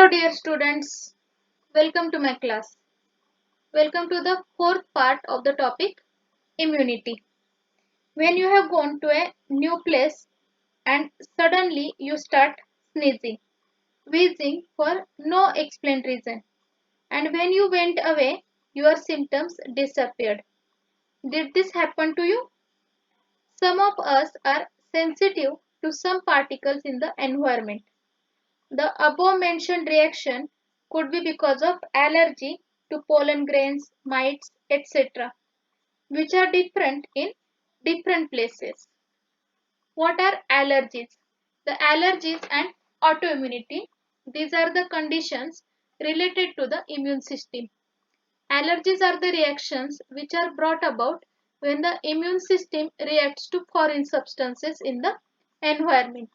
Hello dear students, welcome to my class. Welcome to the fourth part of the topic immunity. When you have gone to a new place and suddenly you start sneezing, wheezing for no explained reason, and when you went away, your symptoms disappeared. Did this happen to you? Some of us are sensitive to some particles in the environment. The above mentioned reaction could be because of allergy to pollen grains, mites, etc., which are different in different places. What are allergies? The allergies and autoimmunity, these are the conditions related to the immune system. Allergies are the reactions which are brought about when the immune system reacts to foreign substances in the environment.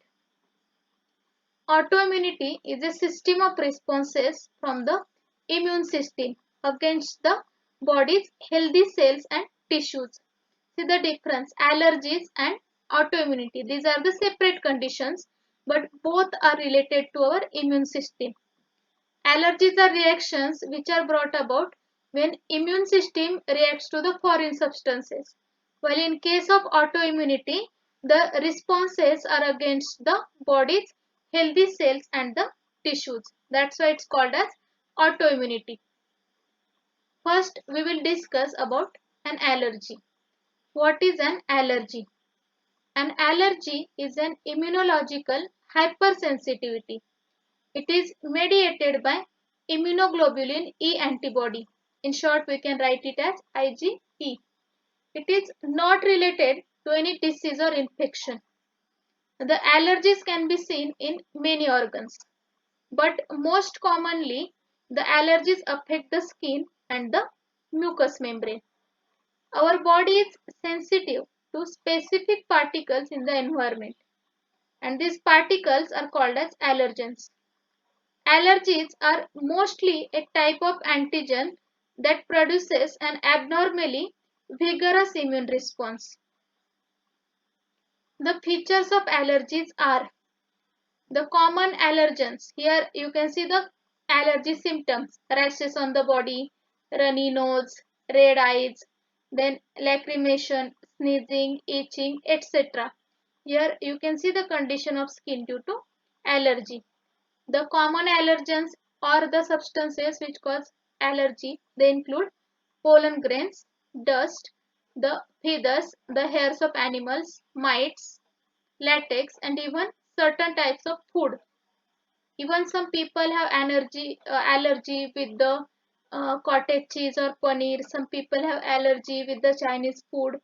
Autoimmunity is a system of responses from the immune system against the body's healthy cells and tissues. See the difference, allergies and autoimmunity. These are the separate conditions, but both are related to our immune system. Allergies are reactions which are brought about when immune system reacts to the foreign substances. While in case of autoimmunity, the responses are against the body's healthy cells and the tissues. That's why it's called as autoimmunity. First, we will discuss about an allergy. What is an allergy? An allergy is an immunological hypersensitivity. It is mediated by immunoglobulin E antibody. In short, we can write it as IgE. It is not related to any disease or infection. The allergies can be seen in many organs, but most commonly, the allergies affect the skin and the mucous membrane. Our body is sensitive to specific particles in the environment, and these particles are called as allergens. Allergies are mostly a type of antigen that produces an abnormally vigorous immune response. The features of allergies are the common allergens. Here you can see the allergy symptoms: rashes on the body, runny nose, red eyes, then lacrimation, sneezing, itching, etc. Here you can see the condition of skin due to allergy. The common allergens or the substances which cause allergy, they include pollen grains, dust, the feathers, the hairs of animals, mites, latex, and even certain types of food. Even some people have allergy with the cottage cheese or paneer. Some people have allergy with the Chinese food.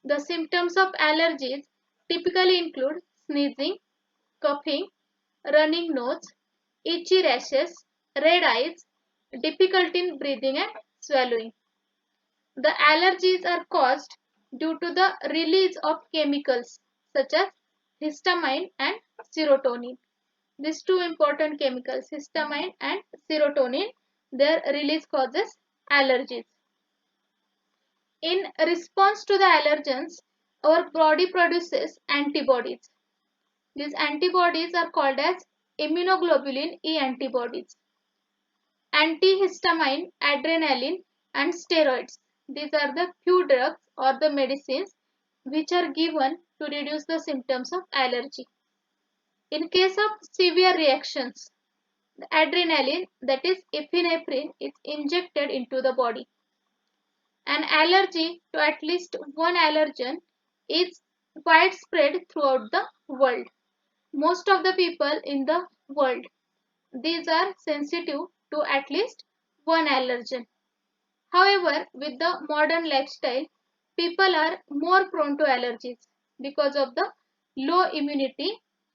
The symptoms of allergies typically include sneezing, coughing, running nose, itchy rashes, red eyes, difficulty in breathing and swallowing. The allergies are caused due to the release of chemicals such as histamine and serotonin. These two important chemicals, histamine and serotonin, their release causes allergies. In response to the allergens, our body produces antibodies. These antibodies are called as immunoglobulin E antibodies. Antihistamine, adrenaline, and steroids. These are the few drugs or the medicines which are given to reduce the symptoms of allergy. In case of severe reactions, the adrenaline, that is epinephrine, is injected into the body. An allergy to at least one allergen is widespread throughout the world. Most of the people in the world, these are sensitive to at least one allergen. However, with the modern lifestyle, people are more prone to allergies because of the low immunity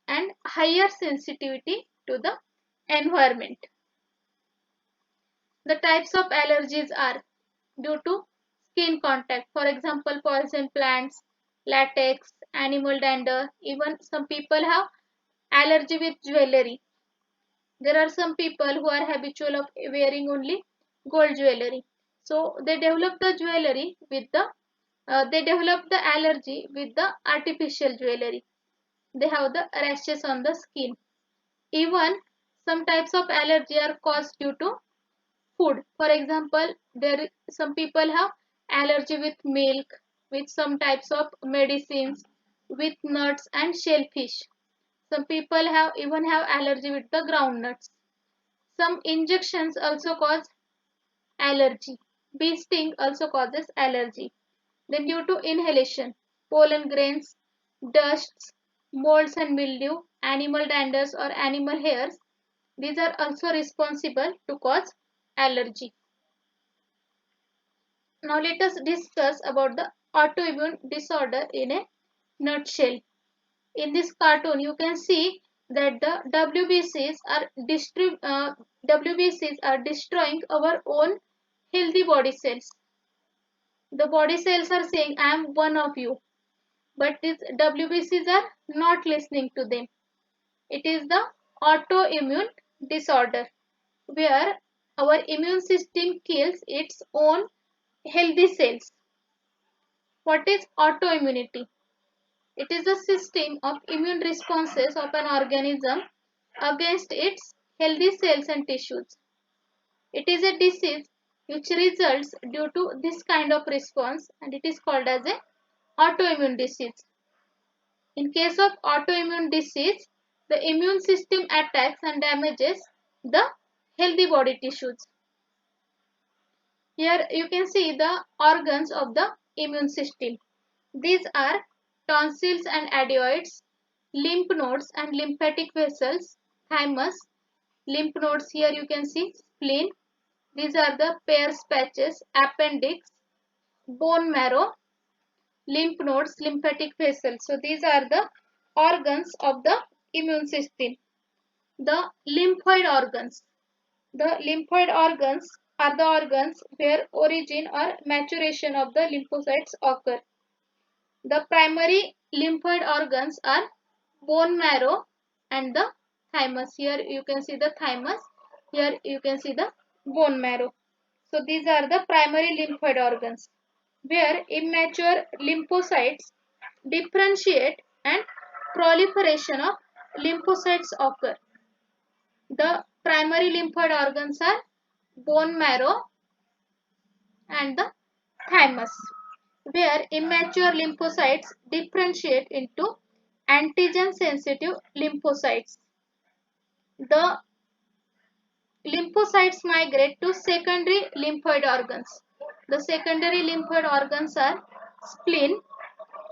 and higher sensitivity to the environment. The types of allergies are due to skin contact, for example, poison plants, latex, animal dander. Even some people have allergy with jewelry. There are some people who are habitual of wearing only gold jewelry. So they develop the jewelry with the they develop the allergy with the artificial jewelry. They have the rashes on the skin. Even Some types of allergy are caused due to food. For example, some people have allergy with milk, with some types of medicines, with nuts and shellfish. Some people even have allergy with the groundnuts. Some injections also cause allergy. Bee sting also causes allergy. Then due to inhalation, pollen grains, dusts, molds and mildew, animal danders or animal hairs, these are also responsible to cause allergy. Now let us discuss about the autoimmune disorder in a nutshell. In this cartoon, you can see that the WBCs are destroying our own healthy body cells. The body cells are saying, I am one of you. But these WBCs are not listening to them. It is the autoimmune disorder where our immune system kills its own healthy cells. What is autoimmunity? It is a system of immune responses of an organism against its healthy cells and tissues. It is a disease which results due to this kind of response and it is called as a autoimmune disease. In case of autoimmune disease, the immune system attacks and damages the healthy body tissues. Here you can see the organs of the immune system. These are tonsils and adenoids, lymph nodes and lymphatic vessels, thymus, lymph nodes, here you can see spleen. These are the Peyer's patches, appendix, bone marrow, lymph nodes, lymphatic vessels. So these are the organs of the immune system. The lymphoid organs. The lymphoid organs are the organs where origin or maturation of the lymphocytes occur. The primary lymphoid organs are bone marrow and the thymus. Here you can see the thymus. Here you can see the bone marrow. So these are the primary lymphoid organs where immature lymphocytes differentiate and proliferation of lymphocytes occur. The primary lymphoid organs are bone marrow and the thymus, where immature lymphocytes differentiate into antigen sensitive lymphocytes. The lymphocytes migrate to secondary lymphoid organs. The secondary lymphoid organs are spleen,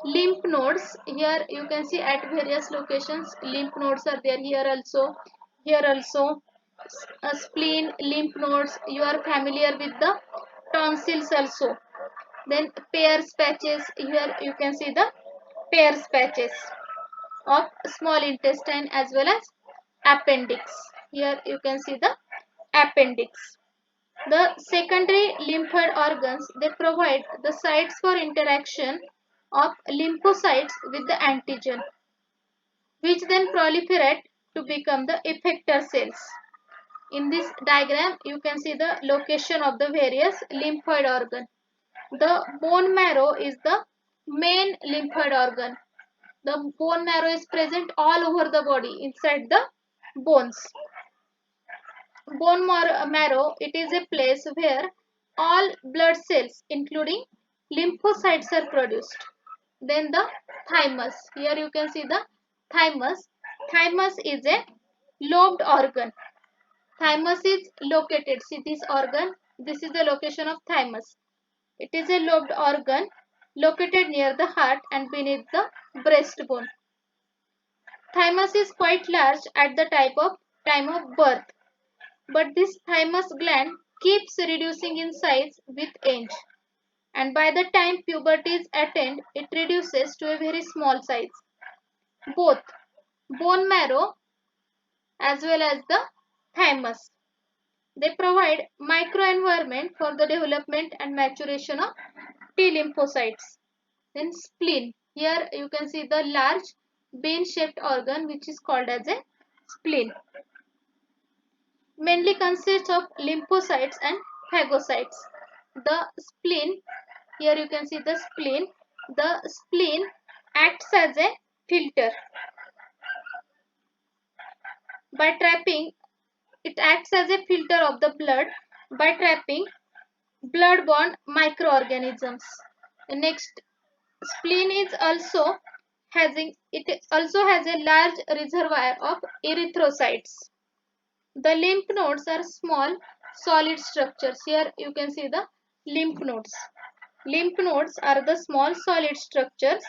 lymph nodes. Here you can see at various locations lymph nodes are there, here also spleen, lymph nodes. You are familiar with the tonsils also. Then Peyer's patches, here you can see the Peyer's patches of small intestine as well as appendix. Here you can see the appendix. The secondary lymphoid organs, they provide the sites for interaction of lymphocytes with the antigen, which then proliferate to become the effector cells. In this diagram, you can see the location of the various lymphoid organ. The bone marrow is the main lymphoid organ. The bone marrow is present all over the body inside the bones. Bone marrow, it is a place where all blood cells including lymphocytes are produced. Then the thymus. Here you can see the thymus. Thymus is a lobed organ. Thymus is located. See this organ. This is the location of thymus. It is a lobed organ located near the heart and beneath the breastbone. Thymus is quite large at the time of birth, but this thymus gland keeps reducing in size with age, and by the time puberty is attained, it reduces to a very small size. Both bone marrow as well as the thymus, they provide microenvironment for the development and maturation of T lymphocytes. Then spleen. Here you can see the large bean-shaped organ which is called as a spleen. Mainly consists of lymphocytes and phagocytes. The spleen, here you can see the spleen. The spleen acts as a filter by trapping it acts as a filter of the blood by trapping blood-borne microorganisms. Next, spleen is also it also has a large reservoir of erythrocytes. The lymph nodes are small solid structures. Here you can see the lymph nodes. Lymph nodes are the small solid structures.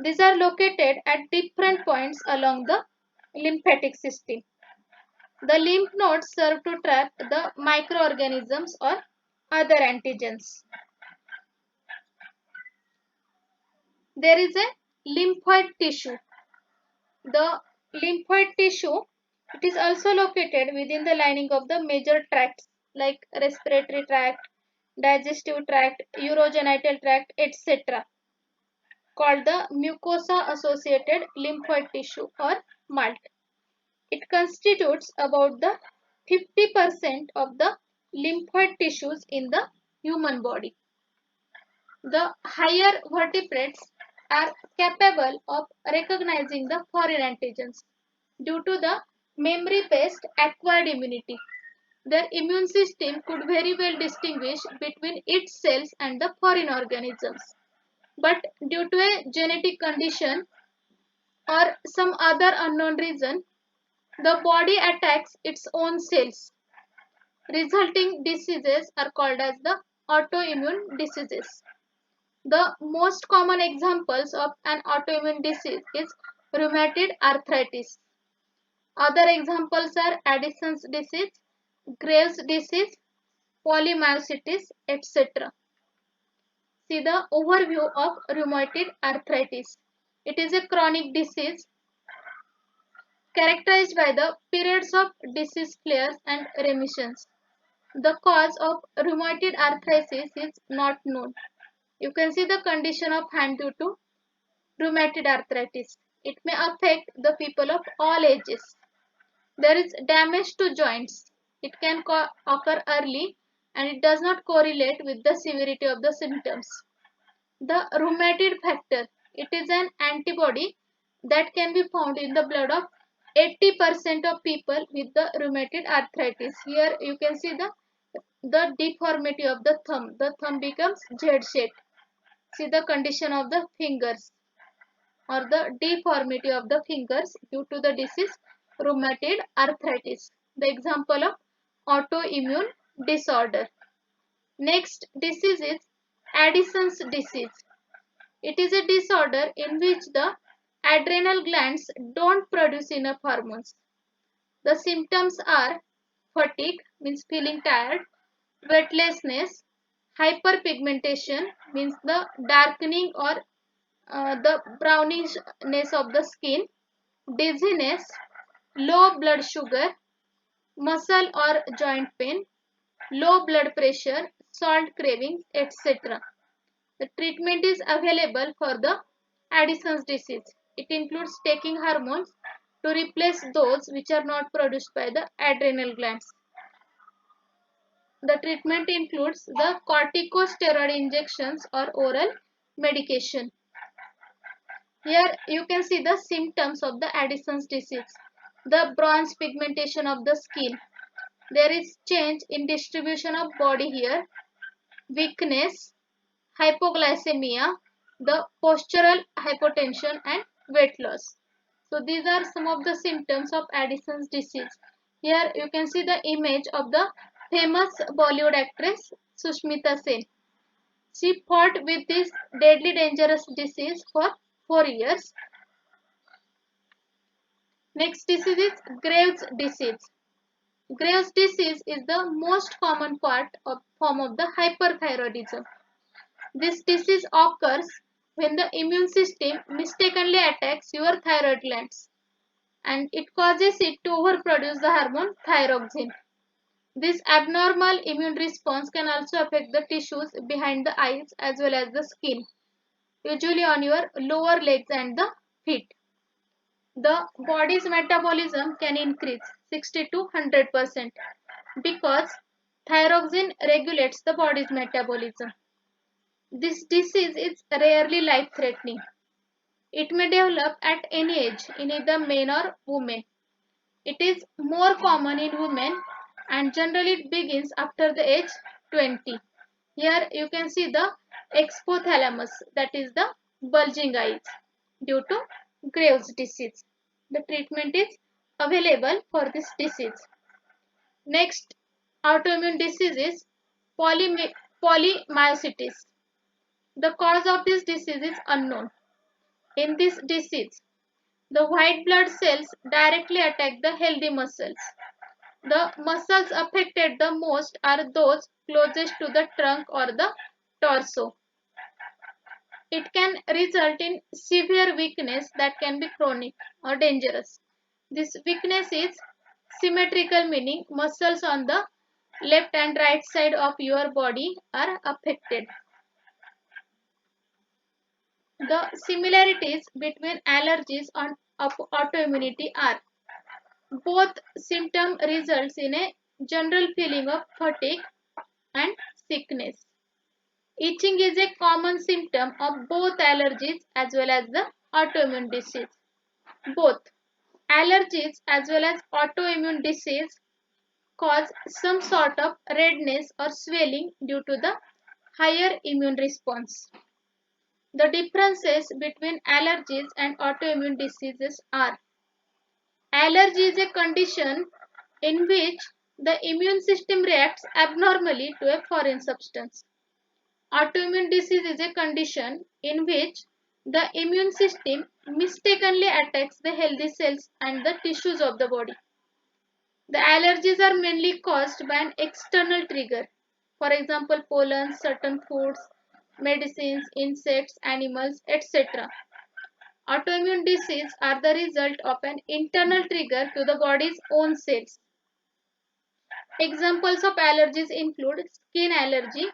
These are located at different points along the lymphatic system. The lymph nodes serve to trap the microorganisms or other antigens. There is a lymphoid tissue. The lymphoid tissue, it is also located within the lining of the major tracts like respiratory tract, digestive tract, urogenital tract, etc., called the mucosa associated lymphoid tissue or MALT. It constitutes about the 50% of the lymphoid tissues in the human body. The higher vertebrates are capable of recognizing the foreign antigens due to the memory-based acquired immunity. Their immune system could very well distinguish between its cells and the foreign organisms. But due to a genetic condition or some other unknown reason, the body attacks its own cells. Resulting diseases are called as the autoimmune diseases. The most common examples of an autoimmune disease is rheumatoid arthritis. Other examples are Addison's disease, Graves' disease, polymyositis, etc. See the overview of rheumatoid arthritis. It is a chronic disease characterized by the periods of disease flares and remissions. The cause of rheumatoid arthritis is not known. You can see the condition of hand due to rheumatoid arthritis. It may affect the people of all ages. There is damage to joints. It can occur early and it does not correlate with the severity of the symptoms. The rheumatoid factor. It is an antibody that can be found in the blood of 80% of people with the rheumatoid arthritis. Here you can see the deformity of the thumb. The thumb becomes Z-shaped. See the condition of the fingers or the deformity of the fingers due to the disease rheumatoid arthritis. The example of autoimmune disorder. Next disease is Addison's disease. It is a disorder in which the adrenal glands don't produce enough hormones. The symptoms are fatigue, means feeling tired, weightlessness, hyperpigmentation, means the darkening or the brownishness of the skin, dizziness, low blood sugar, muscle or joint pain, low blood pressure, salt cravings, etc. The treatment is available for the Addison's disease. It includes taking hormones to replace those which are not produced by the adrenal glands. The treatment includes the corticosteroid injections or oral medication. Here you can see the symptoms of the Addison's disease. The bronze pigmentation of the skin. There is change in distribution of body hair, weakness, hypoglycemia, the postural hypotension and weight loss. So these are some of the symptoms of Addison's disease. Here you can see the image of the famous Bollywood actress Sushmita Sen. She fought with this deadly dangerous disease for 4 years. Next disease is Graves' disease. Graves' disease is the most common form of the hyperthyroidism. This disease occurs when the immune system mistakenly attacks your thyroid glands and it causes it to overproduce the hormone thyroxine. This abnormal immune response can also affect the tissues behind the eyes as well as the skin, usually on your lower legs and the feet. The body's metabolism can increase 60 to 100% because thyroxine regulates the body's metabolism. This disease is rarely life-threatening. It may develop at any age in either men or women. It is more common in women and generally it begins after the age 20. Here you can see the expothalamus, that is the bulging eyes due to Graves' disease. The treatment is available for this disease. Next autoimmune disease is polymyositis. The cause of this disease is unknown. In this disease, the white blood cells directly attack the healthy muscles. The muscles affected the most are those closest to the trunk or the torso. It can result in severe weakness that can be chronic or dangerous. This weakness is symmetrical, meaning muscles on the left and right side of your body are affected. The similarities between allergies and autoimmunity are both symptom results in a general feeling of fatigue and sickness. Itching is a common symptom of both allergies as well as the autoimmune disease. Both allergies as well as autoimmune disease cause some sort of redness or swelling due to the higher immune response. The differences between allergies and autoimmune diseases are: allergy is a condition in which the immune system reacts abnormally to a foreign substance. Autoimmune disease is a condition in which the immune system mistakenly attacks the healthy cells and the tissues of the body. The allergies are mainly caused by an external trigger, for example, pollen, certain foods, medicines, insects, animals, etc. Autoimmune diseases are the result of an internal trigger to the body's own cells. Examples of allergies include skin allergy,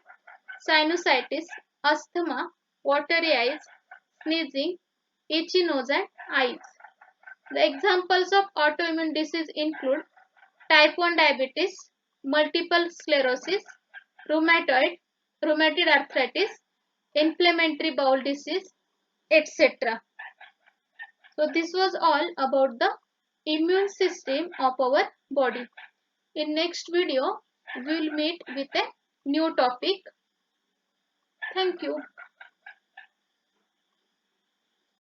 sinusitis, asthma, watery eyes, sneezing, itchy nose and eyes. The examples of autoimmune disease include type 1 diabetes, multiple sclerosis, rheumatoid arthritis, inflammatory bowel disease, etc. So this was all about the immune system of our body. In next video, we will meet with a new topic. Thank you.